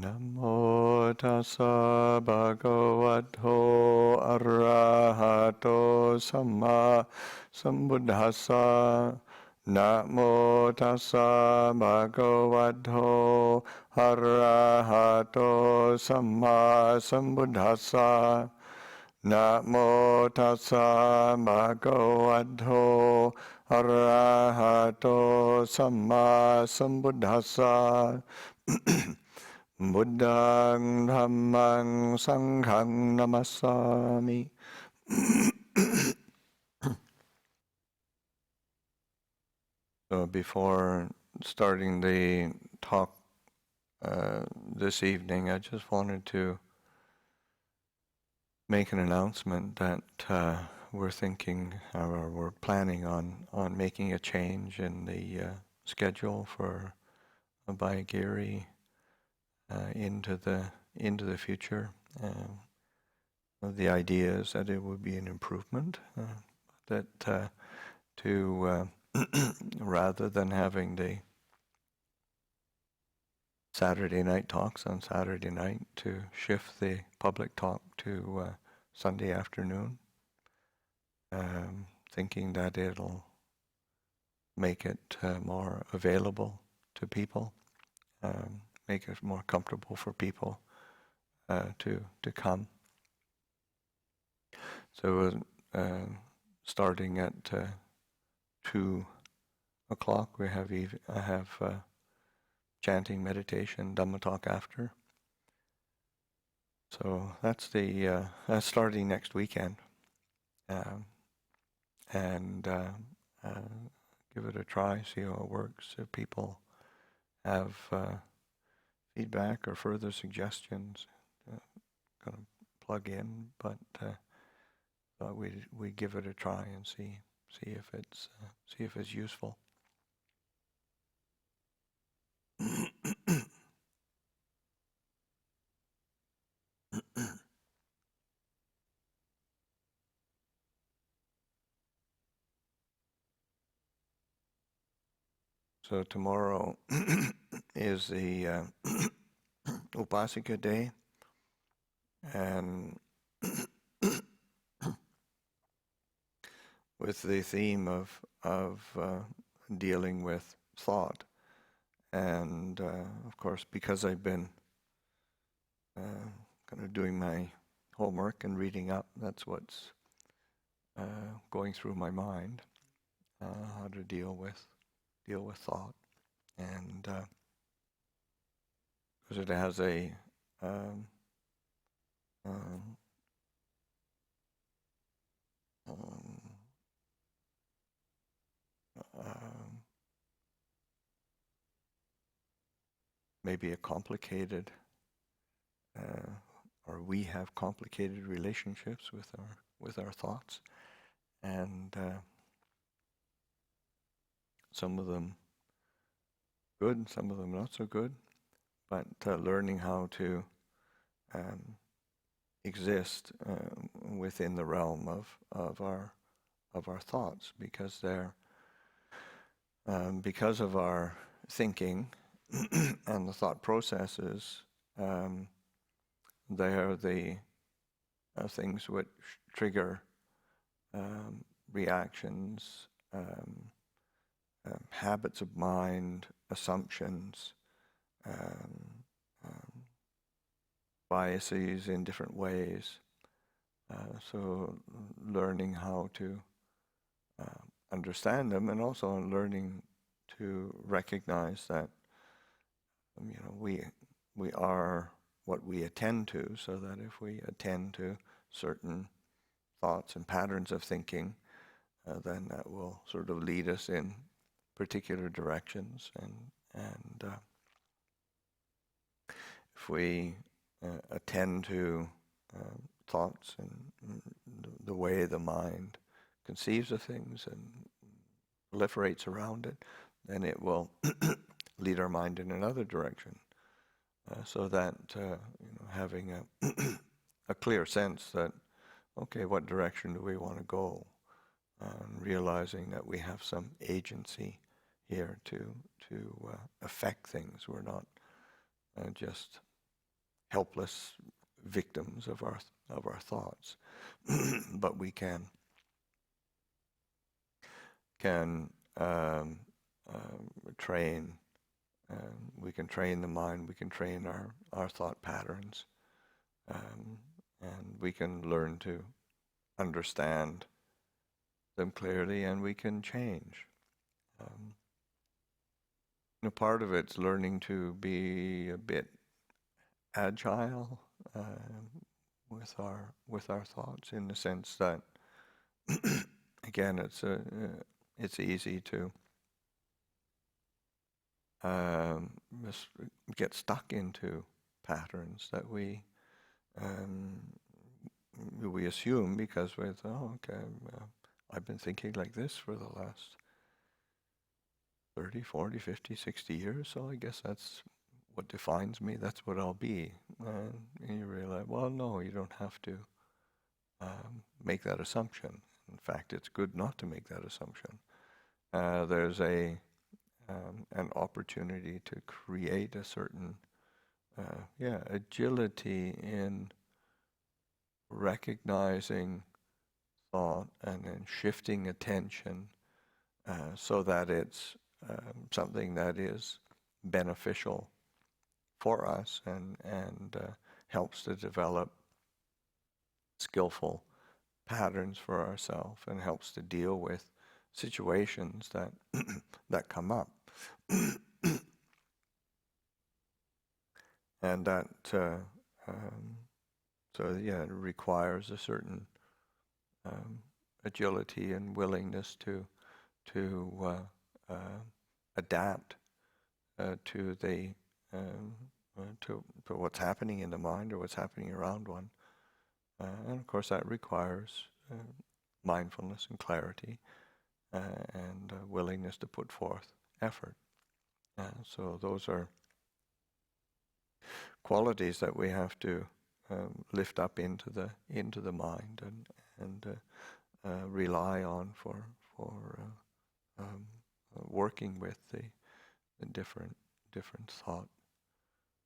Namo tassa bhagavato arahato samma sambuddhassa. Namo tassa bhagavato arahato samma sambuddhassa. Namo tassa bhagavato arahato samma sambuddhassa. Buddhang dhammang sanghang namassami. So before starting the talk this evening, I just wanted to make an announcement that we're thinking or we're planning on making a change in the schedule for Abhayagiri into the future. The idea is that it would be an improvement, that to rather than having the Saturday night talks on Saturday night, to shift the public talk to Sunday afternoon, thinking that it'll make it more available to people, make it more comfortable for people to come. So starting at 2 o'clock, I have chanting, meditation, Dhamma talk after. So that's that's starting next weekend, and give it a try, see how it works. If people have feedback or further suggestions, gonna plug in, but we give it a try and see if it's useful. So tomorrow is the Upasika Day, and with the theme of dealing with thought, and of course, because I've been kind of doing my homework and reading up, that's what's going through my mind, how to deal with thought, and because it has a maybe a complicated, or we have complicated relationships with our thoughts, and some of them good, some of them not so good, but learning how to exist within the realm of our thoughts, because they're because of our thinking and the thought processes, they are the things which trigger reactions, habits of mind, assumptions, biases in different ways. So learning how to understand them, and also learning to recognize that we are what we attend to, so that if we attend to certain thoughts and patterns of thinking, then that will sort of lead us in particular directions, and if we attend to thoughts and the way the mind conceives of things and proliferates around it, then it will lead our mind in another direction. So that having a clear sense that, okay, what direction do we want to go, and realizing that we have some agency here to affect things. We're not just helpless victims of our thoughts, but we can train. We can train the mind. We can train our thought patterns, um, and we can learn to understand them clearly, and we can change. Um, Part of it's learning to be a bit agile with our thoughts, in the sense that again, it's easy to just get stuck into patterns that um, we assume because we thought, oh, okay, I've been thinking like this for the last 30, 40, 50, 60 years, so I guess that's what defines me, that's what I'll be. And you realize, well, no, you don't have to make that assumption. In fact, it's good not to make that assumption. There's an opportunity to create a certain agility in recognizing thought and then shifting attention so that it's something that is beneficial for us and helps to develop skillful patterns for ourselves and helps to deal with situations that that come up. And that it requires a certain agility and willingness to adapt to the to what's happening in the mind or what's happening around one. And of course that requires mindfulness and clarity and willingness to put forth effort. So those are qualities that we have to lift up into the mind and rely on for working with the different thought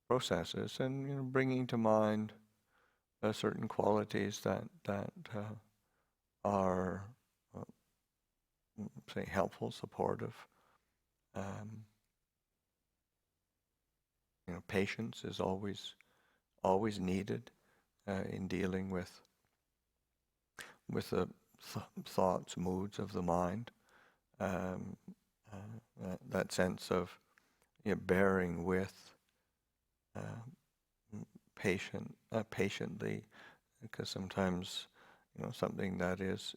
processes, and bringing to mind certain qualities that are say helpful, supportive. Patience is always needed in dealing with the thoughts, moods of the mind. That sense of bearing with patiently, because sometimes something that is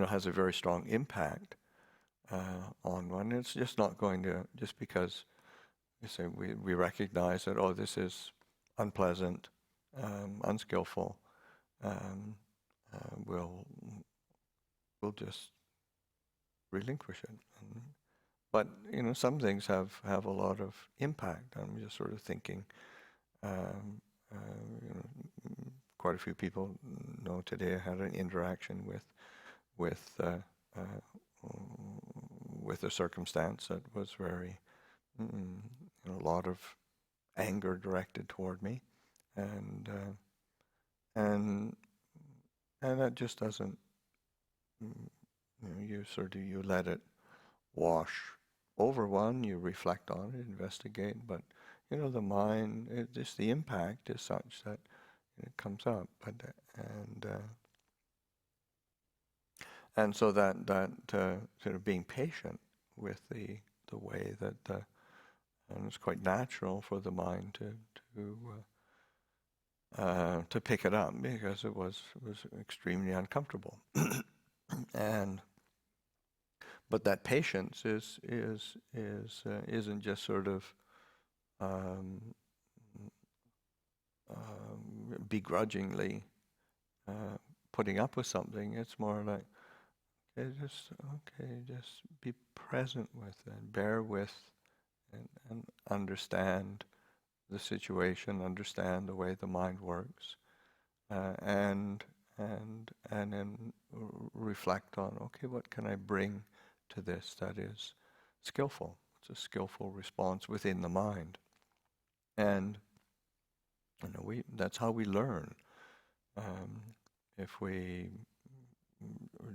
has a very strong impact on one. It's just not going to, just because you say we recognize that, oh, this is unpleasant, unskillful, we'll just relinquish it. But some things have a lot of impact. I'm just sort of thinking. Quite a few people know today I had an interaction with a circumstance that was very a lot of anger directed toward me, and that just doesn't. You let it wash over one. You reflect on it, investigate, but the mind, just the impact is such that it comes up, and so that sort of being patient with the way that and it's quite natural for the mind to pick it up, because it was extremely uncomfortable, but that patience isn't just sort of begrudgingly putting up with something. It's more like just be present with it, bear with, and understand the situation, understand the way the mind works, and then reflect on, okay, what can I bring to this that is skillful? a skillful response within the mind. And that's how we learn. If we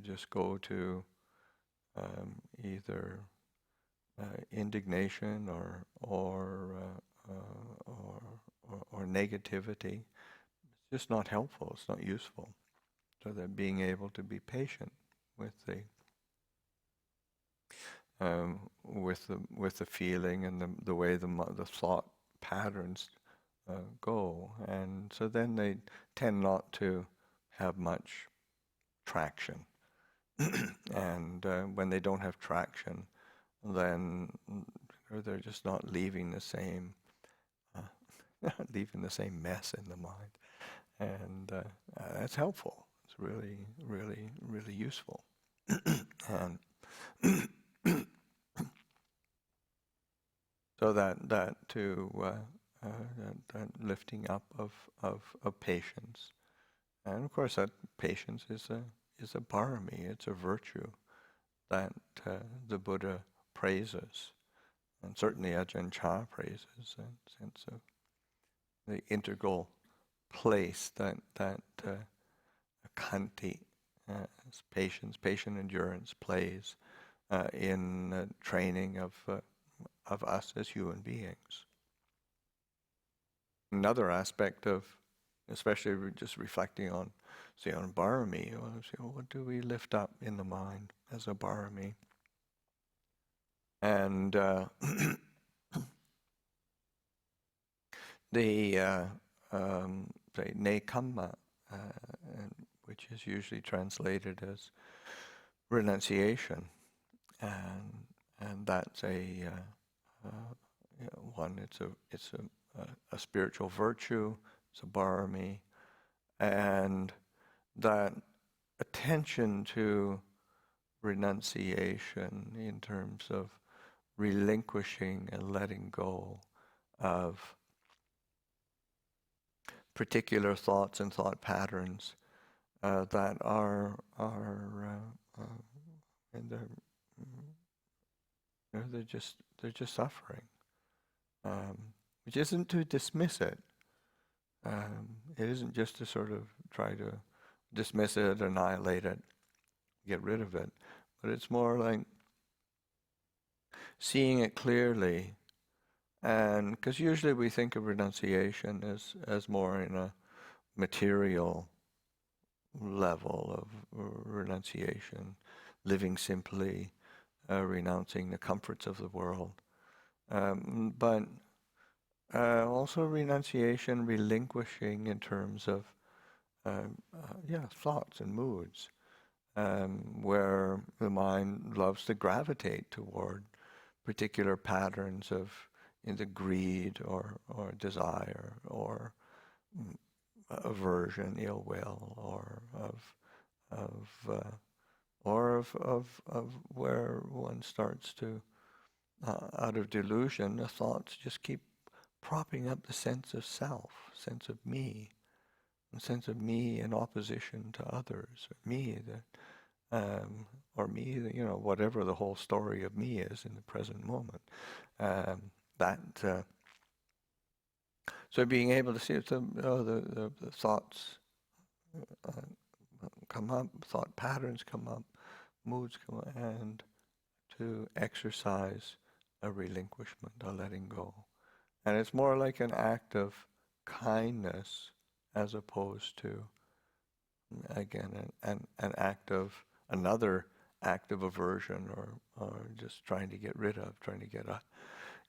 just go to either indignation or negativity, it's just not helpful. It's not useful. So that being able to be patient with the feeling and the way the thought patterns go, and so then they tend not to have much traction. And when they don't have traction, then they're just not leaving the same mess in the mind, and that's helpful. It's really, really, really useful. And so that lifting up of patience, and of course that patience is a parami. It's a virtue that the Buddha praises, and certainly Ajahn Chah praises, in the sense of the integral place that khanti, patience, patient endurance, plays in training of us as human beings. Another aspect of, especially just reflecting on, say, on barami, what do we lift up in the mind as a barami? And the nekamma, which is usually translated as renunciation, and that's one. It's a spiritual virtue. It's a barami, and that attention to renunciation in terms of relinquishing and letting go of particular thoughts and thought patterns that are and they're just suffering, which isn't to dismiss it. It isn't just to sort of try to dismiss it, annihilate it, get rid of it, but it's more like seeing it clearly. And because usually we think of renunciation as more in a material level of renunciation, living simply, renouncing the comforts of the world. But also renunciation, relinquishing in terms of thoughts and moods, where the mind loves to gravitate toward particular patterns of either greed or desire or aversion, ill will, or of where one starts to, out of delusion, the thoughts just keep propping up the sense of self, sense of me, a sense of me in opposition to others, or me whatever the whole story of me is in the present moment. So being able to see the thoughts come up, thought patterns come up, moods come up, and to exercise a relinquishment, a letting go. And it's more like an act of kindness as opposed to, again, another act of aversion or just trying to get rid of, trying to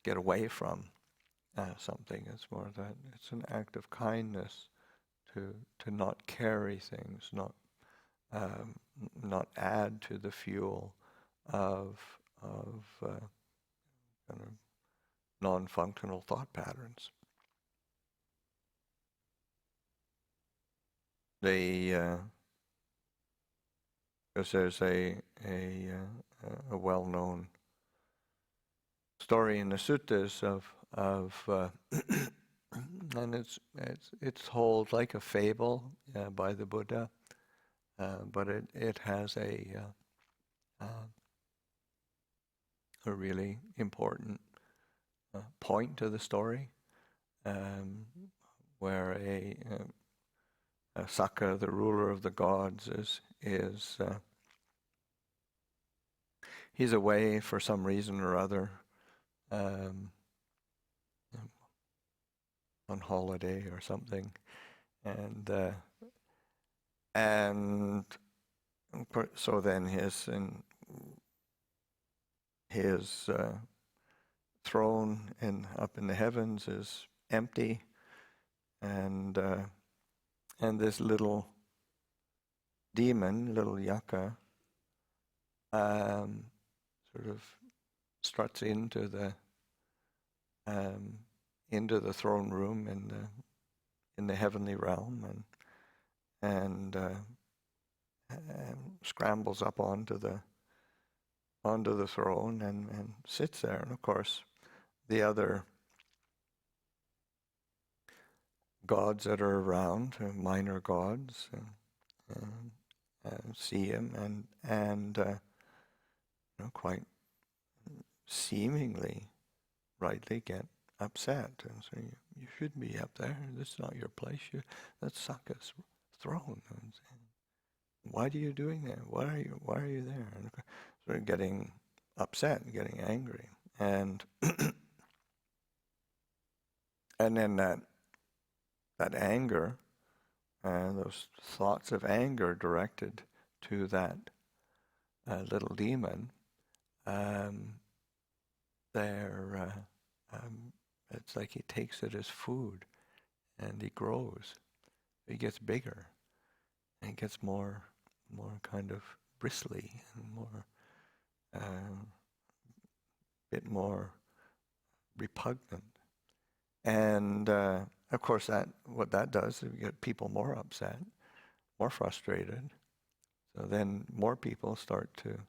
get away from something. It's more that it's an act of kindness to not carry things, not add to the fuel of kind of non-functional thought patterns. Because there's a well-known story in the suttas of and it's told like a fable by the Buddha, but it has a a really important point to the story, where a Sakka, the ruler of the gods, is he's away for some reason or other, um, on holiday or something, and so then his throne up in the heavens is empty, and this little demon, little yaka, sort of struts into the throne room in the heavenly realm, and scrambles up onto the throne and sits there. And of course, the other gods that are around, minor gods, see him and quite seemingly rightly get upset and say, "You shouldn't be up there. This is not your place. That's Sakka's throne. And why are you doing that? Why are you there?" And sort of getting upset and getting angry, and then that anger, those thoughts of anger directed to that little demon, it's like he takes it as food, and he grows. He gets bigger, and he gets more kind of bristly and more, bit more repugnant. And of course, what that does is get people more upset, more frustrated. So then more people start to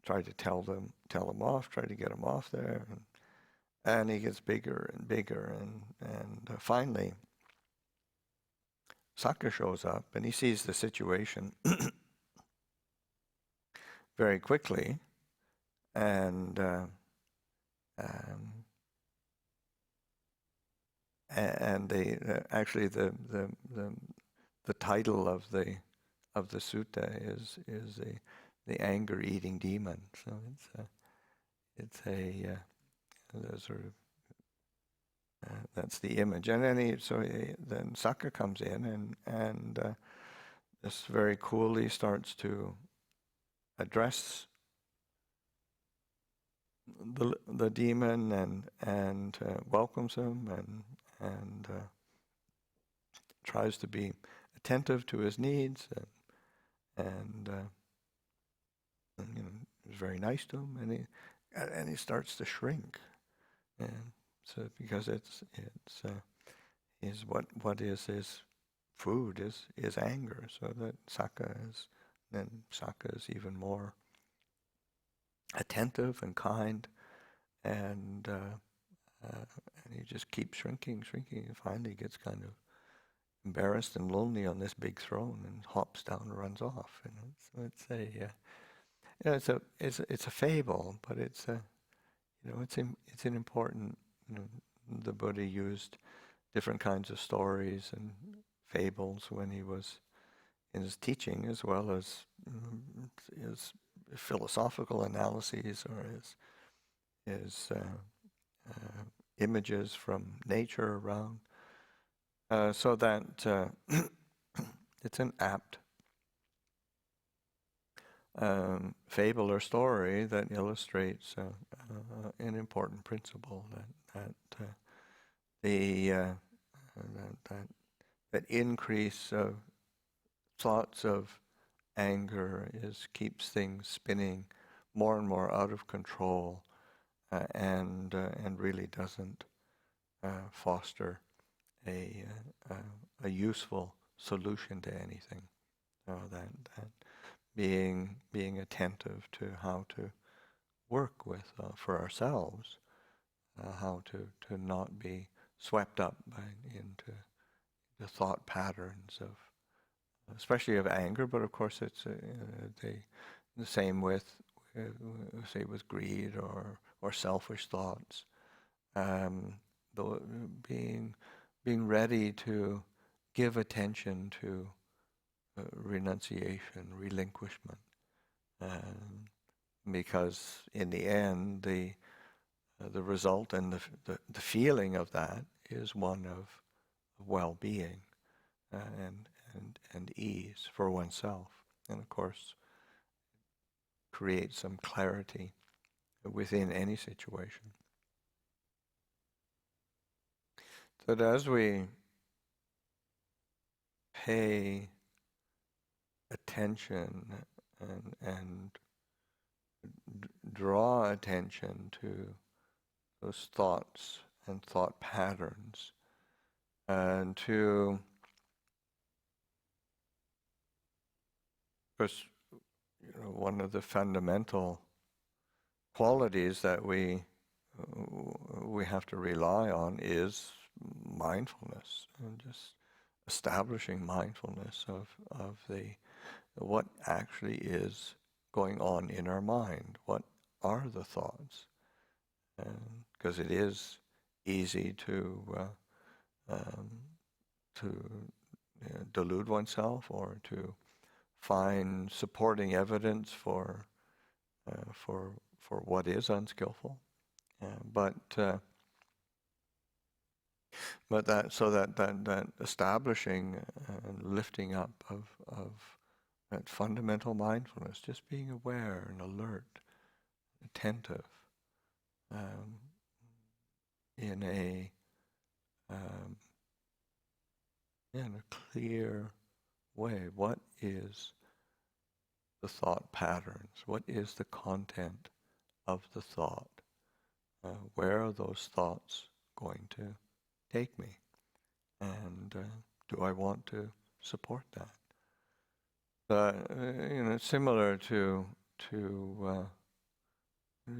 try to tell him off, try to get him off there, and he gets bigger and bigger, and finally Sakka shows up, and he sees the situation very quickly, and actually the title of the sutta is the anger eating demon. So it's a sort of that's the image. And then then Sakka comes in and this very coolly starts to address the demon and welcomes him and tries to be attentive to his needs and is very nice to him, and he starts to shrink, and so because it's what is his food is anger, so that Sakka is even more attentive and kind, and he just keeps shrinking, and finally gets kind of embarrassed and lonely on this big throne and hops down and runs off. So it's a fable, but it's an important. The Buddha used different kinds of stories and fables when he was in his teaching, as well as his philosophical analyses or his images from nature around, so that it's an apt fable or story that illustrates an important principle that increase of thoughts of anger keeps things spinning more and more out of control, and really doesn't foster a useful solution to anything. So that being attentive to how to work with for ourselves, how to not be swept up into the thought patterns of, especially of anger, but of course it's The same with, say, with greed or selfish thoughts. Though being ready to give attention to renunciation, relinquishment, because in the end, the result and the feeling of that is one of well-being and ease for oneself, and of course, create some clarity within any situation. That as we pay attention and draw attention to those thoughts and thought patterns, and to, because one of the fundamental qualities that we have to rely on is mindfulness, and just establishing mindfulness of what actually is going on in our mind. What are the thoughts? Because it is easy to delude oneself, or to find supporting evidence for what is unskillful. But that establishing and lifting up of that fundamental mindfulness, just being aware and alert, attentive, in a clear way. What is the thought patterns? What is the content of the thought? Where are those thoughts going to take me? And do I want to support that? Similar to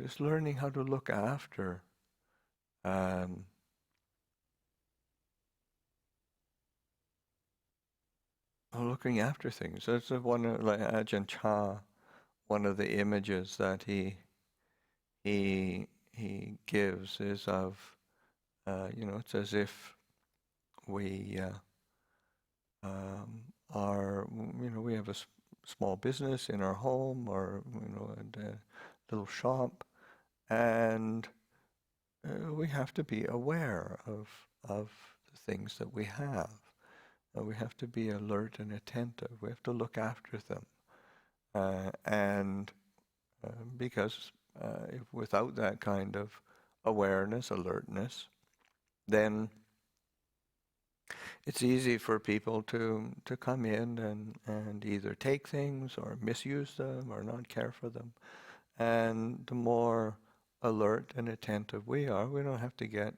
just learning how to look after looking after things. That's one of, like Ajahn Chah, one of the images that he gives is of, it's as if we are, we have a small business in our home, or a little shop, and we have to be aware of the things that we have. We have to be alert and attentive. We have to look after them, and because if without that kind of awareness, alertness, then it's easy for people to come in and either take things or misuse them or not care for them. And the more alert and attentive we are, we don't have to get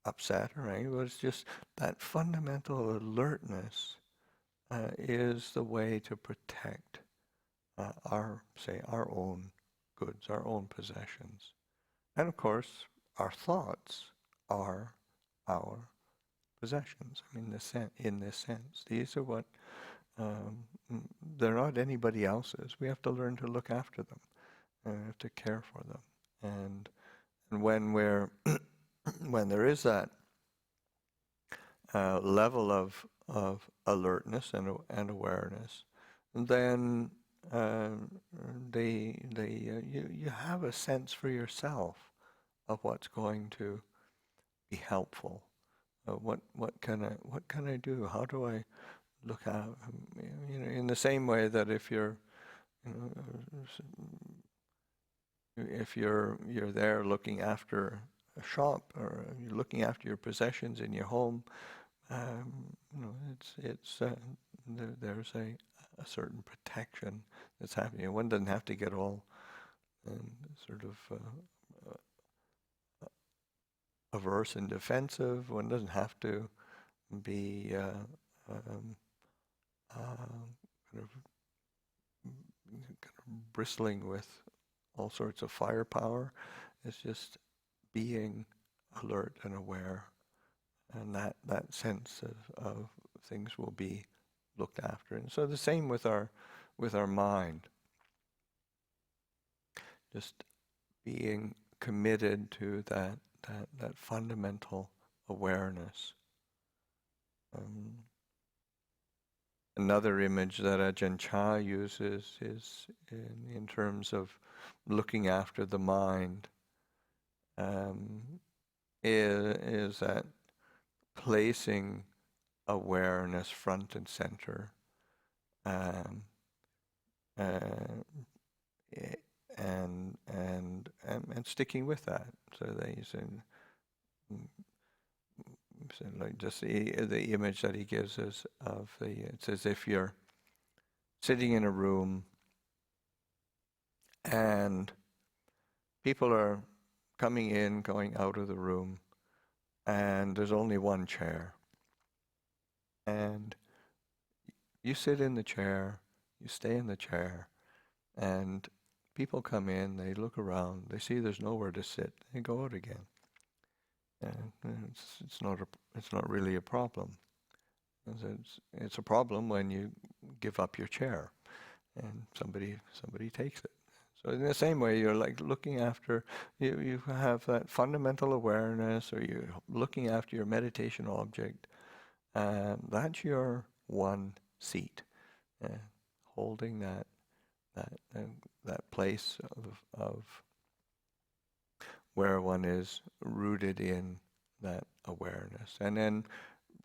upset or angry, but it's just that fundamental alertness is the way to protect our own goods, our own possessions. And of course, our thoughts are our possessions. I mean, in this sense, these are what they're not anybody else's. We have to learn to look after them, we have to care for them. And when we're when there is that level of alertness and awareness, then you have a sense for yourself of what's going to be helpful. What can I do? How do I look at, in the same way that if you're there looking after a shop, or you're looking after your possessions in your home, there's a certain protection that's happening. One doesn't have to get all sort of averse and defensive. One doesn't have to be kind of bristling with all sorts of firepower. It's just being alert and aware, and that sense of things will be looked after. And so the same with our mind. just being committed to that fundamental awareness. Another image that Ajahn Chah uses is in terms of looking after the mind, is that placing awareness front and center, um, uh, and sticking with that. So they said like just the image that he gives us of it's as if you're sitting in a room and people are coming in, going out of the room, and there's only one chair. And you sit in the chair, you stay in the chair, and people come in, they look around, they see there's nowhere to sit, they go out again. And it's not really a problem. It's a problem when you give up your chair and somebody takes it. So in the same way, you're like looking after, you have that fundamental awareness, or you're looking after your meditation object. That's your one seat, holding that place of where one is rooted in that awareness. And then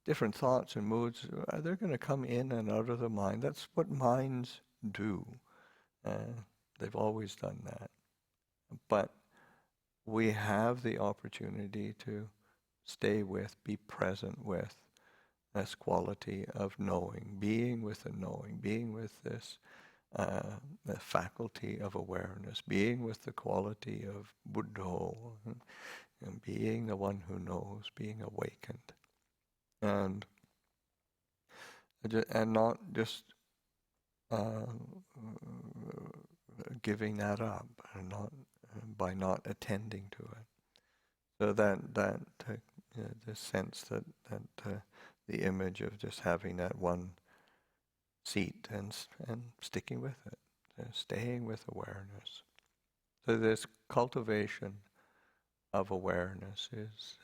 different thoughts and moods, they're going to come in and out of the mind. That's what minds do. They've always done that. But we have the opportunity to stay with, be present with this quality of knowing, being with the knowing, being with this the faculty of awareness, being with the quality of Buddho, and being the one who knows, being awakened, and not just giving that up, and not by not attending to it. So that the sense that the image of just having that one seat and sticking with it, staying with awareness. So this cultivation of awareness is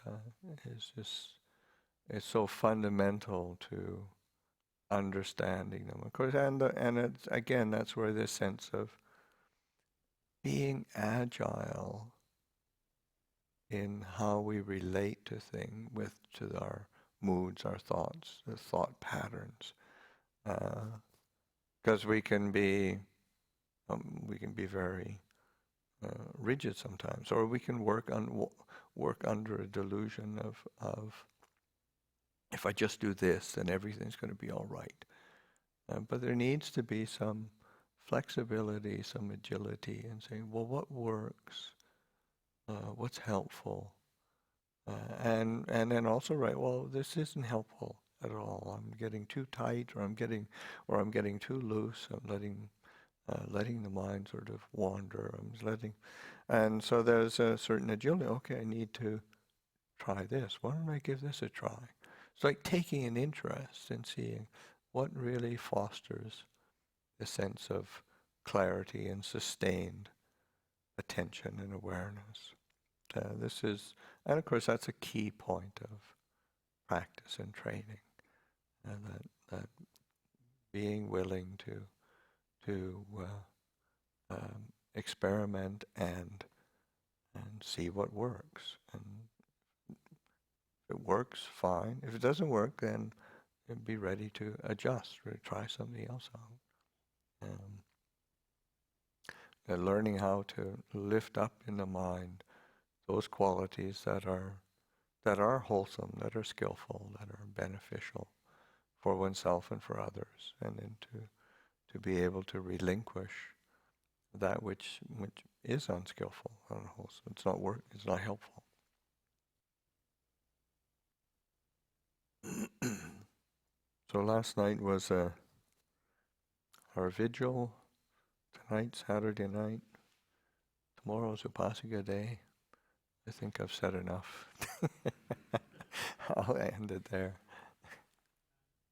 so fundamental to understanding them. Of course, and it's, again, that's where this sense of being agile in how we relate to to our moods, our thoughts, the thought patterns, because we can be very rigid sometimes, or we can work under a delusion of if I just do this, then everything's going to be all right. But there needs to be some flexibility, some agility, in saying, well, what works? What's helpful? And then also, right, well, this isn't helpful at all. I'm getting too tight, or I'm getting too loose. I'm letting the mind sort of wander. And so there's a certain agility. Okay, I need to try this. Why don't I give this a try? It's like taking an interest in seeing what really fosters a sense of clarity and sustained attention and awareness. And of course, that's a key point of practice and training, and that being willing to experiment and see what works. And if it works, fine. If it doesn't work, then be ready to adjust or try something else out. Learning how to lift up in the mind those qualities that are wholesome, that are skillful, that are beneficial for oneself and for others, and then to be able to relinquish that which is unskillful, unwholesome. It's not helpful. So last night was our vigil. Tonight, Saturday night. Tomorrow's Upasika Day. I think I've said enough. I'll end it there.